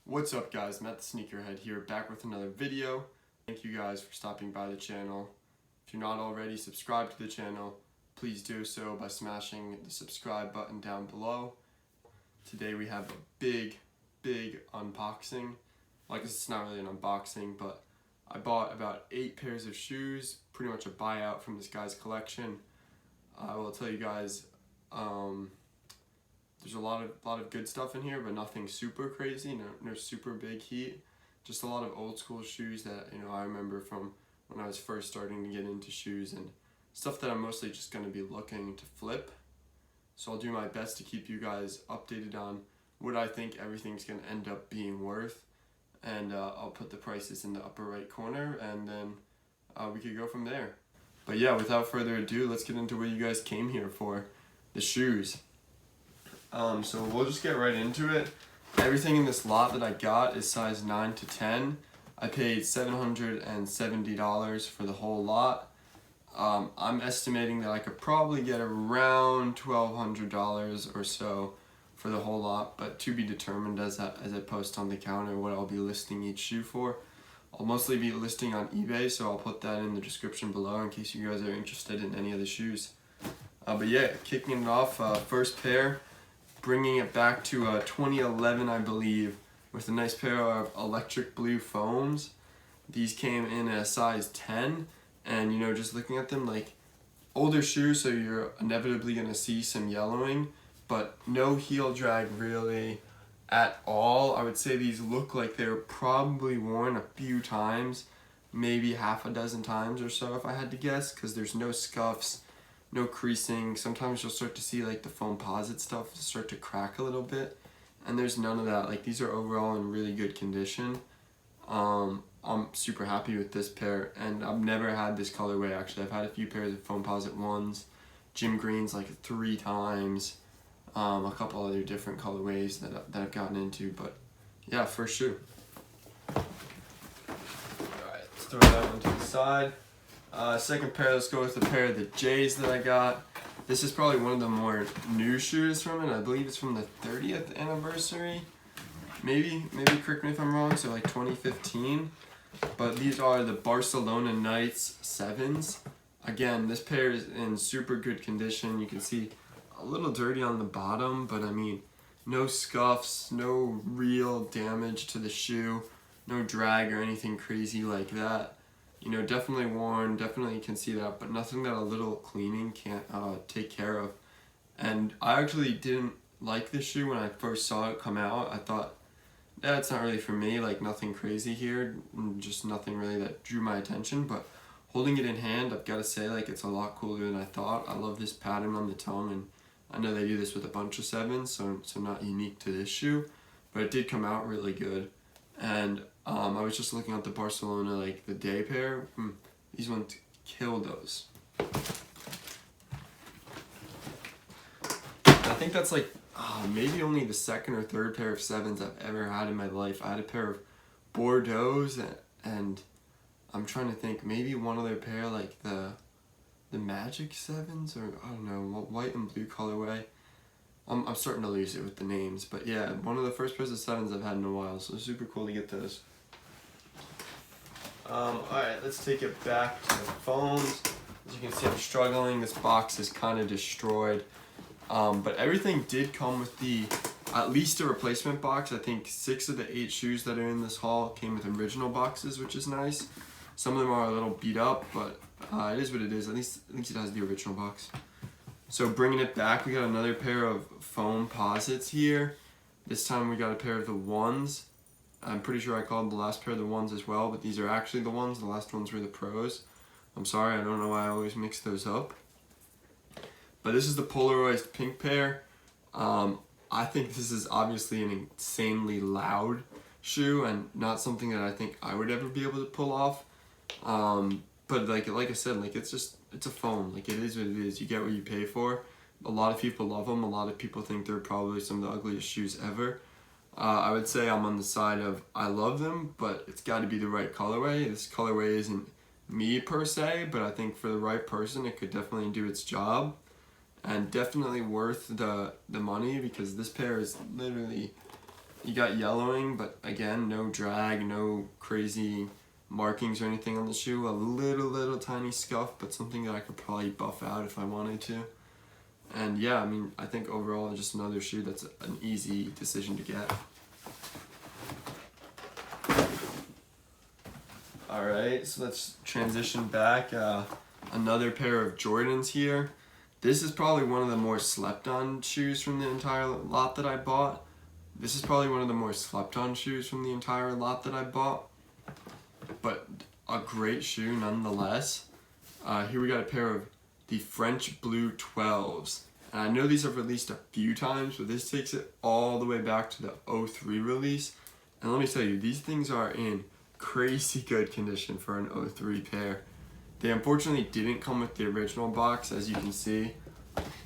What's up guys, Matt the Sneakerhead here, back with another video. Thank you guys for stopping by the channel. If you're not already subscribed to the channel, please do so by smashing the subscribe button down below. Today we have a big unboxing. Well, I guess it's not really an unboxing, but I bought about 8 pairs of shoes, pretty much a buyout from this guy's collection. I will tell you guys, there's a lot of good stuff in here, but nothing super crazy, no super big heat. Just a lot of old school shoes that I remember from when I was first starting to get into shoes, and stuff that I'm mostly just going to be looking to flip. So I'll do my best to keep you guys updated on what I think everything's going to end up being worth, and I'll put the prices in the upper right corner, and then we could go from there. But yeah, without further ado, let's get into what you guys came here for, the shoes. So we'll just get right into it. Everything in this lot that I got is size 9 to 10. I paid $770 for the whole lot. I'm estimating that I could probably get around $1,200 or so for the whole lot, but to be determined as I post on the counter what I'll be listing each shoe for. I'll mostly be listing on eBay, so I'll put that in the description below in case you guys are interested in any of the shoes. But yeah, kicking it off, first pair, bringing it back to 2011, I believe, with a nice pair of electric blue foams. These came in a size 10, and just looking at them, like, older shoes, so you're inevitably going to see some yellowing, but no heel drag really at all. I would say these look like they were probably worn a few times, maybe half a dozen times or so if I had to guess, because there's no scuffs, no creasing. Sometimes you'll start to see like the foamposite stuff start to crack a little bit, and there's none of that. Like, these are overall in really good condition. I'm super happy with this pair, and I've never had this colorway actually. I've had a few pairs of foamposite ones, gym greens like 3 times, a couple other different colorways that I've gotten into, but yeah, first shoe. Alright, let's throw that one to the side. Second pair, let's go with a pair of the J's that I got. This is probably one of the more new shoes from it. I believe it's from the 30th anniversary. Maybe correct me if I'm wrong, so like 2015. But these are the Barcelona Knights 7s. Again, this pair is in super good condition. You can see a little dirty on the bottom, but I mean, no scuffs, no real damage to the shoe, no drag or anything crazy like that. Definitely worn, definitely can see that, but nothing that a little cleaning can't take care of. And I actually didn't like this shoe when I first saw it come out. I thought, yeah, it's not really for me, like nothing crazy here, just nothing really that drew my attention, but holding it in hand, I've got to say, like, it's a lot cooler than I thought. I love this pattern on the tongue, and I know they do this with a bunch of 7s, so not unique to this shoe, but it did come out really good. And I was just looking at the Barcelona, like the day pair. These ones kill those. I think that's like maybe only the second or third pair of 7s I've ever had in my life. I had a pair of Bordeaux's, and I'm trying to think, maybe one other pair, like the Magic 7s, or I don't know, white and blue colorway. I'm starting to lose it with the names, but yeah, one of the first pairs of 7s I've had in a while, so super cool to get those. Alright, let's take it back to the foams. As you can see, I'm struggling. This box is kind of destroyed, but everything did come with at least a replacement box. I think 6 of the 8 shoes that are in this haul came with original boxes, which is nice. Some of them are a little beat up, but it is what it is. At least it has the original box. So bringing it back, we got another pair of foamposites here. This time we got a pair of the 1s. I'm pretty sure I called the last pair of the 1s as well, but these are actually the 1s. The last ones were the pros. I'm sorry, I don't know why I always mix those up. But this is the polarized pink pair. I think this is obviously an insanely loud shoe, and not something that I think I would ever be able to pull off. But like I said, like, it's a foam. Like, it is what it is. You get what you pay for. A lot of people love them. A lot of people think they're probably some of the ugliest shoes ever. I would say I'm on the side of I love them, but it's got to be the right colorway. This colorway isn't me per se, but I think for the right person it could definitely do its job, and definitely worth the money, because this pair is literally you got yellowing, but again, no drag, no crazy markings or anything on the shoe. A little tiny scuff, but something that I could probably buff out if I wanted to. And yeah, I mean, I think overall just another shoe that's an easy decision to get. Alright, so let's transition back. Another pair of Jordans here. This is probably one of the more slept on shoes from the entire lot that I bought. This is probably one of the more slept on shoes from the entire lot that I bought. But a great shoe nonetheless. Here we got a pair of the French Blue 12s. And I know these have released a few times, but this takes it all the way back to the 03 release. And let me tell you, these things are in crazy good condition for an 03 pair. They unfortunately didn't come with the original box, as you can see.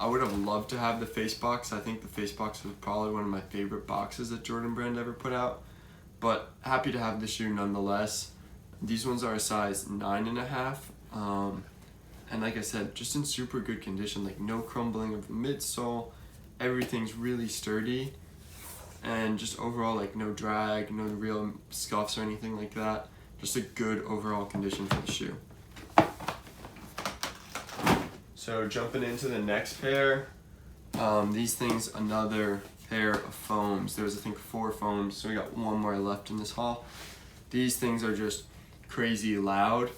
I would have loved to have the face box. I think the face box was probably one of my favorite boxes that Jordan Brand ever put out. But happy to have the shoe nonetheless. These ones are a size 9.5. And like I said, just in super good condition, like no crumbling of the midsole. Everything's really sturdy. And just overall, like no drag, no real scuffs or anything like that. Just a good overall condition for the shoe. So jumping into the next pair, these things, another pair of foams. There was I think 4 foams, so we got one more left in this haul. These things are just crazy loud,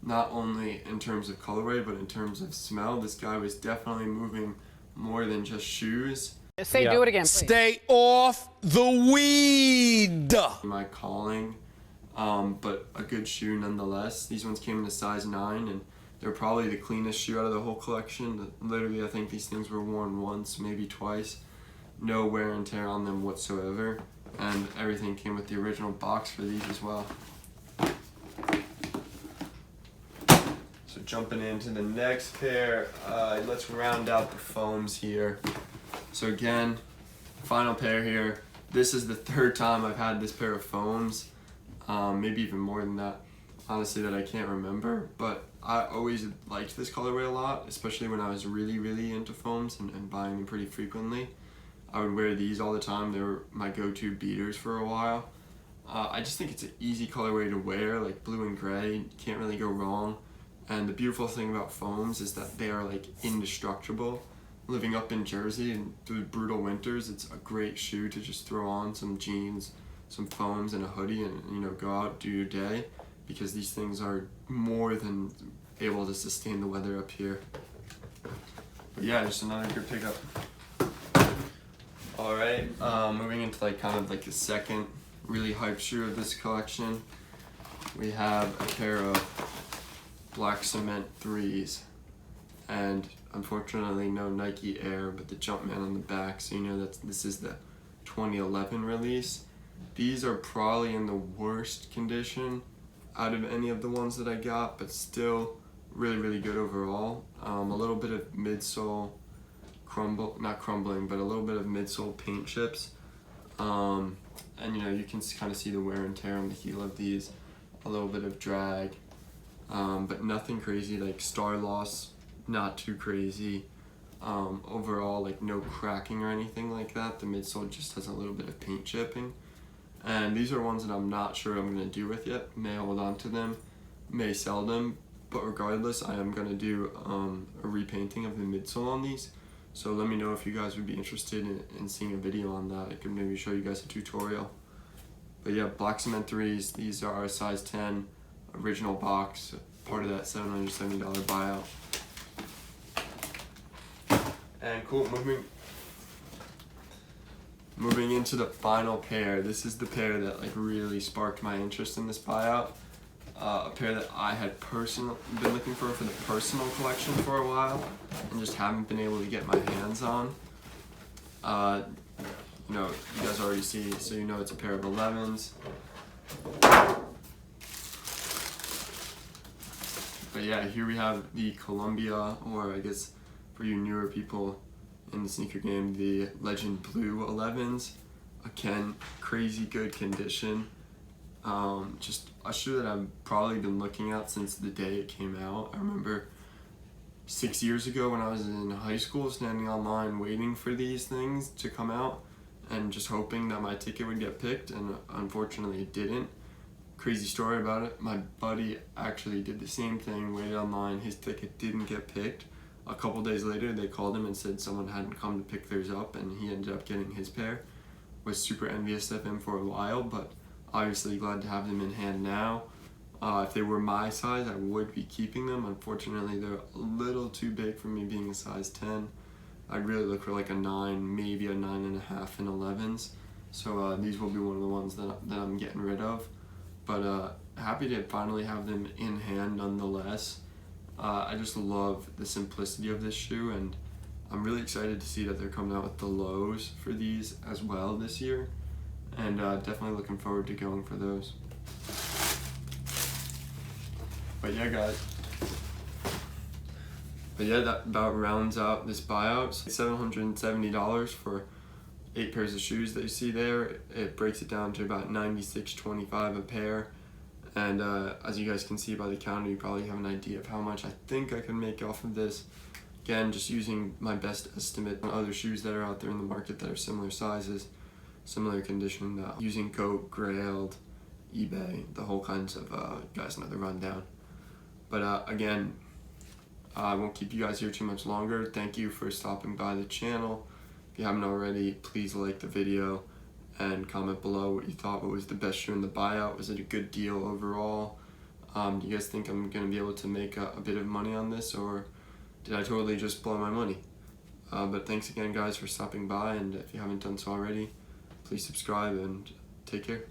not only in terms of colorway, but in terms of smell. This guy was definitely moving more than just shoes. Do it again, please. Stay off the weed. My calling, but a good shoe nonetheless. These ones came in a size 9, and they're probably the cleanest shoe out of the whole collection. Literally, I think these things were worn once, maybe twice. No wear and tear on them whatsoever, and everything came with the original box for these as well. So jumping into the next pair, let's round out the foams here. So again, final pair here. This is the 3rd time I've had this pair of foams, maybe even more than that, honestly, that I can't remember. But I always liked this colorway a lot, especially when I was really into foams and buying them pretty frequently. I would wear these all the time. They were my go-to beaters for a while. I just think it's an easy colorway to wear, like blue and gray, can't really go wrong. And the beautiful thing about foams is that they are like indestructible. Living up in Jersey and through brutal winters, it's a great shoe to just throw on some jeans, some foams, and a hoodie, and go out, do your day, because these things are more than able to sustain the weather up here. But yeah, just another good pickup. All right, moving into kind of the second really hype shoe of this collection, we have a pair of black cement 3s. And unfortunately no Nike Air, but the Jumpman on the back, so that this is the 2011 release. These are probably in the worst condition out of any of the ones that I got, but still really good overall. A little bit of midsole not crumbling, but a little bit of midsole paint chips. And you can kind of see the wear and tear on the heel of these, a little bit of drag, but nothing crazy, like star loss, not too crazy. Overall, no cracking or anything like that. The midsole just has a little bit of paint chipping. And these are ones that I'm not sure I'm going to do with yet. May hold on to them, may sell them, but regardless, I am going to do a repainting of the midsole on these. So let me know if you guys would be interested in seeing a video on that. I could maybe show you guys a tutorial. But yeah, black cement 3s, these are a size 10 original box, part of that $770 buyout. And cool, moving into the final pair. This is the pair that really sparked my interest in this buyout. A pair that I had been looking for the personal collection for a while, and just haven't been able to get my hands on. You guys already see, so it's a pair of 11s. But yeah, here we have the Columbia, or I guess for you newer people in the sneaker game, the Legend Blue 11s. Again, crazy good condition. Just a shoe that I've probably been looking at since the day it came out. I remember 6 years ago when I was in high school, standing online waiting for these things to come out, and just hoping that my ticket would get picked, and unfortunately it didn't. Crazy story about it, my buddy actually did the same thing, waited online, his ticket didn't get picked. A couple days later they called him and said someone hadn't come to pick theirs up, and he ended up getting his pair. Was super envious of him for a while, but obviously glad to have them in hand now. If they were my size, I would be keeping them. Unfortunately, they're a little too big for me being a size 10. I'd really look for like a 9, maybe a 9.5 in 11s. So these will be one of the ones that I'm getting rid of. But happy to finally have them in hand nonetheless. I just love the simplicity of this shoe, and I'm really excited to see that they're coming out with the lows for these as well this year. And definitely looking forward to going for those. But yeah, guys. But yeah, that about rounds out this buyout. $770 for 8 pairs of shoes that you see there. It breaks it down to about $96.25 a pair. And as you guys can see by the counter, you probably have an idea of how much I think I can make off of this. Again, just using my best estimate on other shoes that are out there in the market that are similar sizes, similar condition, using Goat, Grailed, eBay, the whole kinds of, guys know the rundown. But again, I won't keep you guys here too much longer. Thank you for stopping by the channel. If you haven't already, please like the video and comment below what you thought. What was the best shoe in the buyout? Was it a good deal overall? Do you guys think I'm going to be able to make a bit of money on this, or did I totally just blow my money? But thanks again, guys, for stopping by, and if you haven't done so already, please subscribe and take care.